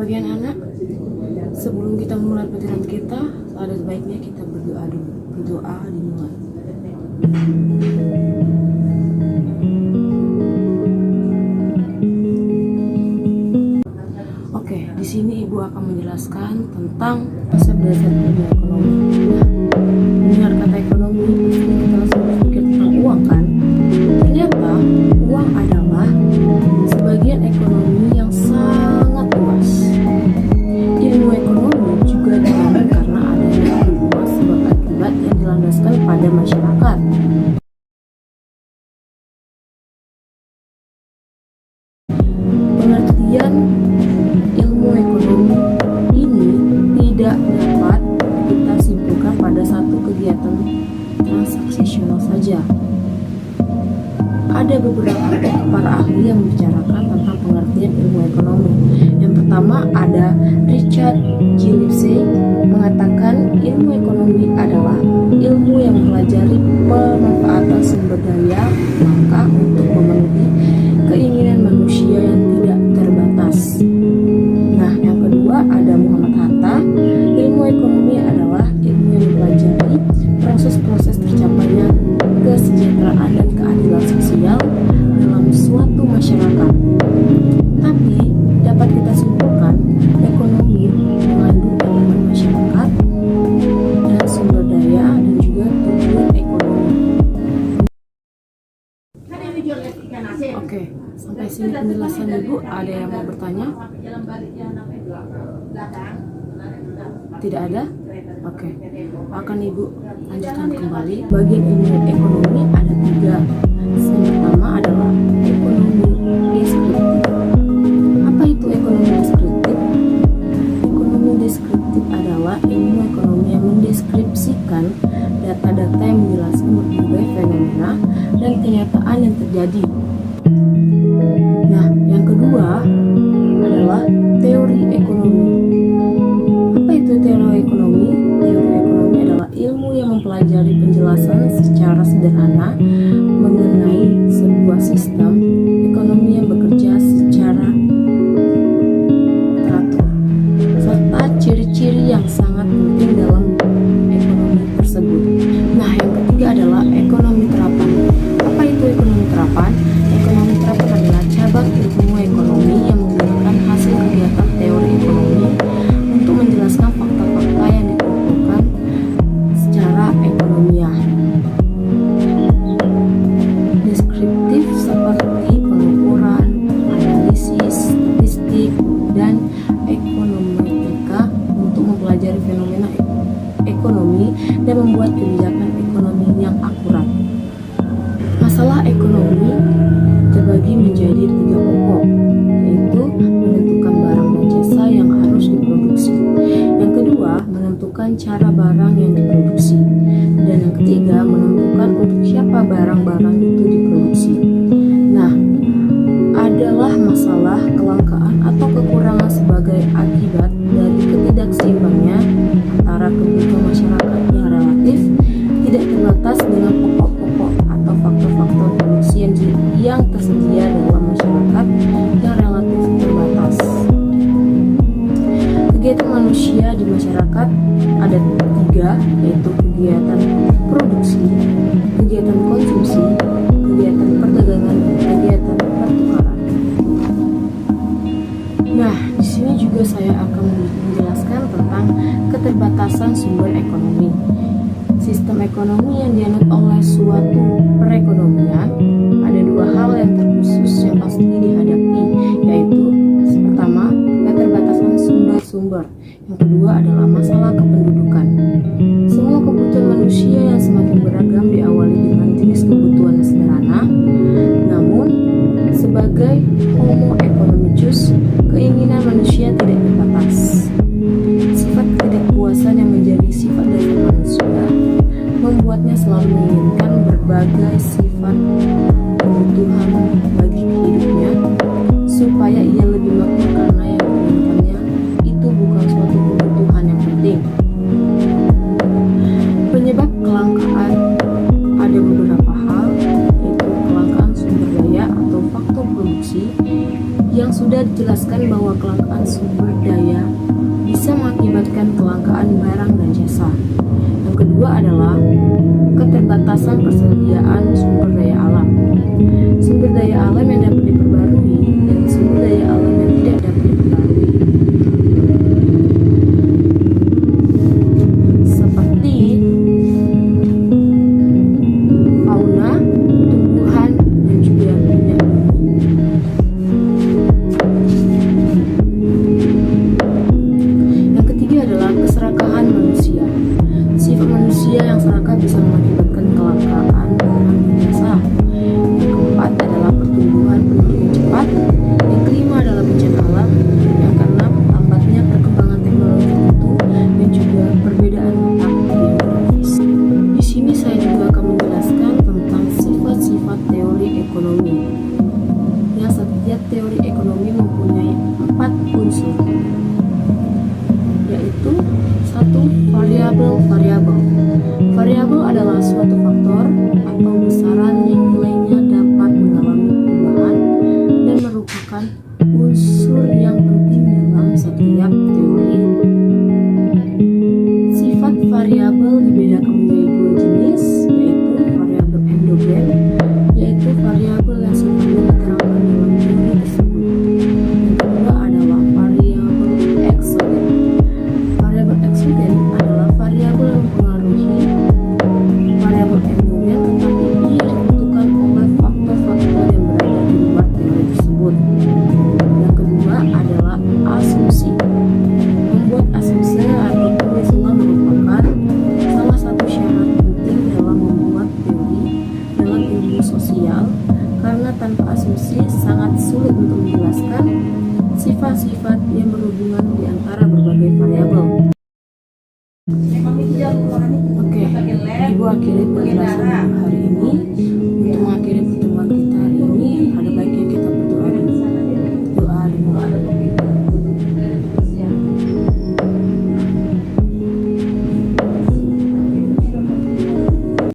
Bagi anak-anak, sebelum kita mulai pelajaran kita, ada baiknya kita berdoa dulu. Berdoa dimulai. Oke, di sini Ibu akan menjelaskan tentang konsep dasar ilmu ekonomi. Nah, mendengar kata ekonomi, pasti kita langsung berpikir tentang uang kan? Ternyata uang adalah sebagian ekonomi yang sangat luas. Ilmu ekonomi juga dibangun karena adanya dua sebab akibat yang dilandaskan pada masyarakat. Pengertian ilmu ekonomi ini tidak dapat kita simpulkan pada satu kegiatan transaksional saja. Ada beberapa para ahli yang membicarakan tentang pengertian ilmu ekonomi. Yang pertama ada Richard G. Lipsey mengatakan ilmu ekonomi adalah ilmu yang mempelajari pemanfaatan sumber daya langka untuk memenuhi keinginan manusia yang tidak terbatas. Nah, yang kedua ada Muhammad Hatta. Ilmu ekonomi adalah ilmu yang mempelajari proses-proses tercapainya kesejahteraan dan keadilan sosial dalam suatu masyarakat. Tapi dapat kita simpulkan, ekonomi mengandung elemen masyarakat dan sumber daya dan juga tujuan ekonomi. Oke, sampai sini penjelasan Ibu. Ada yang mau bertanya? Tidak ada? Oke, akan Ibu lanjutkan kembali. Bagian ilmu ekonomi ada tiga. Yang pertama adalah ekonomi deskriptif. Apa itu ekonomi deskriptif? Ekonomi deskriptif adalah ilmu ekonomi yang mendeskripsikan data-data yang menjelaskan berbagai fenomena dan kenyataan yang terjadi. Nah, yang kedua adalah teori ekonomi. Apa itu teori ekonomi? Teori ekonomi adalah ilmu yang mempelajari penjelasan secara sederhana mengenai sebuah sistem ekonomi yang bekerja secara teratur, serta ciri-ciri yang sangat penting dalam ekonomi tersebut. Nah, yang ketiga adalah ekonomi terapan. Apa itu ekonomi terapan? Ekonomi terapan adalah cabang ilmu ekonomi yang menggunakan hasil kegiatan teori ekonomi untuk menjelaskan fakta-fakta yang dikumpulkan secara ekonomiah. Deskriptif seperti pengukuran, analisis, statistik, dan ekonometrik untuk mempelajari fenomena ekonomi dan membuat kebijakan ekonomi yang akurat. Masalah ekonomi terbagi menjadi tiga pokok, yaitu menentukan barang dan jasa yang harus diproduksi. Yang kedua, menentukan cara barang yang diproduksi. Dan yang ketiga, menentukan untuk siapa barang-barang itu diproduksi. Nah, adalah masalah kelangkaan atau kekurangan sebagai akibat dari ketidakseimbangnya antara kebutuhan masyarakat yang relatif tidak terbatas dengan pokok-pokok atau faktor-faktor produksi yang tersedia dalam masyarakat yang relatif terbatas. Kegiatan manusia di masyarakat ada tiga, yaitu kegiatan produksi, kegiatan konsumsi, kegiatan perdagangan, dan kegiatan pertukaran. Nah, di sini juga saya akan menjelaskan tentang keterbatasan sumber ekonomi. Sistem ekonomi yang dianut oleh suatu perekonomian ada dua hal yang terkhusus yang pasti dihadapi, yaitu pertama, keterbatasan sumber-sumber. Yang kedua adalah masalah kependudukan. Semua kebutuhan manusia yang semakin beragam diawali dengan jenis kebutuhan sederhana, namun sebagai homo economicus, keinginan manusia tidak terbatas. Sifat ketidakpuasan yang menjadi sifat dasar manusia membuatnya selalu menginginkan berbagai sifat kebutuhan bagi hidupnya supaya ia lebih makmur, karena yang diinginkannya itu bukan suatu kebutuhan yang penting. Penyebab kelangkaan ada beberapa hal, yaitu kelangkaan sumber daya atau faktor produksi yang sudah dijelaskan bahwa kelangkaan sumber daya bisa mengakibatkan kelangkaan barang dan jasa. Yang kedua adalah keterbatasan persediaan sumber daya alam. Sumber daya alam yang dapat diperbarui dan sumber daya alam yang tidak dapat diperbarui. Seperti fauna, tumbuhan, dan juga minyak bumi. Yang ketiga adalah keserakahan manusia. Sifat manusia yang serakah bisa mengakibatkan kelangkaan barang dan jasa. Yang keempat adalah pertumbuhan penduduk yang cepat. Yang kelima adalah bencana alam. Yang keenam, lambatnya perkembangan teknologi tertentu dan juga perbedaan letak geografis. Di sini saya juga akan menjelaskan tentang sifat-sifat teori ekonomi. Yang setiap teori ekonomi mempunyai 4 unsur, yaitu 1. Variabel. Variabel adalah suatu faktor atau besaran yang nilainya dapat mengalami perubahan dan merupakan unsur yang penting dalam setiap teori. Sifat variabel dibedakan menjadi 2 jenis, yaitu variabel endogen, yaitu variabel yang sifatnya diterangkan dalam teori tersebut. Yang kedua adalah variabel eksogen. Variabel eksogen adalah variabel yang mempengaruhi variabel endogen, tetapi ia ditentukan oleh faktor-faktor yang berada di luar teori tersebut. Yang kedua adalah asumsi. Membuat asumsi atau pengisulan merupakan salah satu syarat penting dalam membuat teori dalam ilmu sosial, karena tanpa asumsi sangat sulit untuk menjelaskan sifat-sifat yang berhubungan di antara berbagai variabel. Oke, Ibu akhiri penjelasan hari ini.